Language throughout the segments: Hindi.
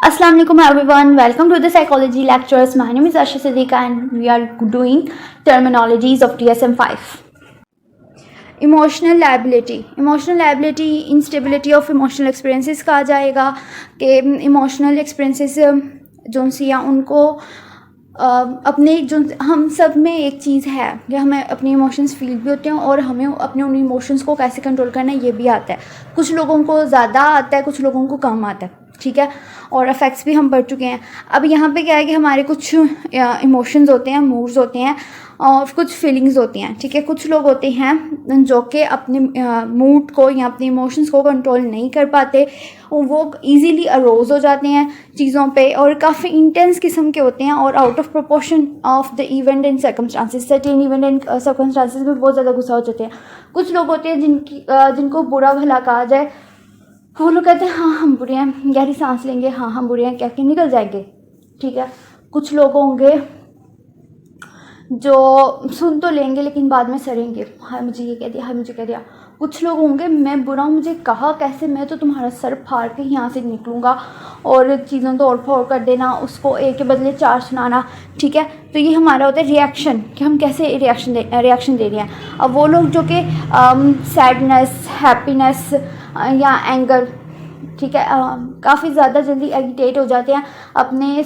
Assalamu alaikum everyone, welcome to the psychology lectures. My name is Asha Siddiqa and we are doing terminologies of DSM-5. Emotional liability instability of emotional experiences कहा जाएगा कि इमोशनल एक्सपीरियंसेस जो सी उनको अपने जो हम सब में एक चीज़ है कि हमें अपने इमोशंस फील भी होते हैं और हमें अपने उन इमोशंस को कैसे कंट्रोल करना है ये भी आता है। कुछ लोगों को ज़्यादा आता है, कुछ लोगों को कम आता है, ठीक है। और इफ़ेक्ट्स भी हम पढ़ चुके हैं। अब यहाँ पे क्या है कि हमारे कुछ इमोशंस होते हैं, मूड्स होते हैं और कुछ फीलिंग्स होती हैं, ठीक है। कुछ लोग होते हैं जो कि अपने मूड को या अपने इमोशंस को कंट्रोल नहीं कर पाते, वो इजीली अरोज हो जाते हैं चीज़ों पे और काफ़ी इंटेंस किस्म के होते हैं और out of proportion of the event and circumstances, certain event and circumstances में बहुत ज़्यादा गुस्सा हो जाते हैं। कुछ लोग होते हैं जिनको बुरा भला कहा जाए, वो लोग कहते हैं हाँ हम बुरे हैं, गहरी सांस लेंगे, हाँ हम बुरे हैं कह के निकल जाएंगे, ठीक है। कुछ लोग होंगे जो सुन तो लेंगे लेकिन बाद में सड़ेंगे, हाँ मुझे ये कह दिया, हाँ मुझे कह दिया। कुछ लोग होंगे मैं बुरा हूँ, मुझे कहा कैसे, मैं तो तुम्हारा सर फाड़ के यहाँ से निकलूँगा और चीज़ों तो और फोड़ कर देना, उसको एक के बदले चार सुनाना, ठीक है। तो ये हमारा होता है रिएक्शन कि हम कैसे रिएक्शन दे रहे हैं। अब वो लोग जो कि सैडनेस, हैप्पीनेस या एंगर, ठीक है, काफ़ी ज़्यादा जल्दी एगिटेट हो जाते हैं अपने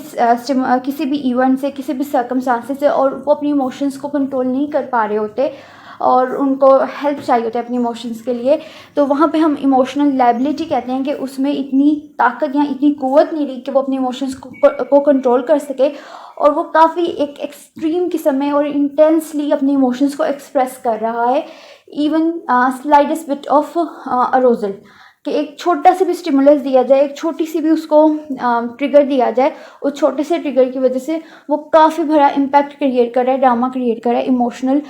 किसी भी इवेंट से, किसी भी सर्कमस्टांसेस से और वो अपनी इमोशंस को कंट्रोल नहीं कर पा रहे होते और उनको हेल्प चाहिए होती है अपनी इमोशंस के लिए। तो वहाँ पे हम इमोशनल लाइबिलिटी कहते हैं कि उसमें इतनी ताकत या इतनी क़ुव्वत नहीं रही कि वो अपनी इमोशंस को कंट्रोल कर सके और वो काफ़ी एक एक्सट्रीम किस्म में और इंटेंसली अपनी इमोशंस को एक्सप्रेस कर रहा है। इवन स्लाइडेस्ट बिट ऑफ अरोजल कि एक छोटा सा भी स्टिमुलस दिया जाए, एक छोटी सी भी उसको ट्रिगर दिया जाए, उस छोटे से ट्रिगर की वजह से वो काफ़ी बड़ा इम्पैक्ट क्रिएट कर रहा है, ड्रामा क्रिएट कर रहा है, इमोशनल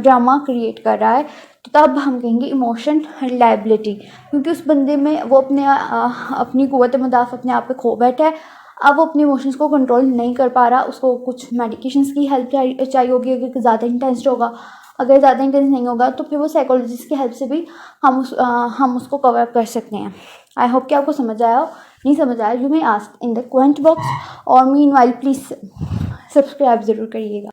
ड्रामा क्रिएट कर रहा है। तो तब हम कहेंगे इमोशन लाइबिलिटी, क्योंकि उस बंदे में वो अपनी क़ुव्वत मुदाफ़ा अपने आप पे खो बैठा है। अब वो अपने इमोशंस को कंट्रोल नहीं कर पा रहा, उसको कुछ मेडिकेशंस की हेल्प चाहिए होगी अगर ज़्यादा इंटेंस होगा। अगर ज़्यादा इंटेंस नहीं होगा तो फिर वो साइकोलॉजिस्ट की हेल्प से भी हम उसको कवर अप कर सकते हैं। आई होप कि आपको समझ आया हो। नहीं समझ आया you may ask in the comment box और मीनवाइल प्लीज़ सब्सक्राइब ज़रूर करिएगा।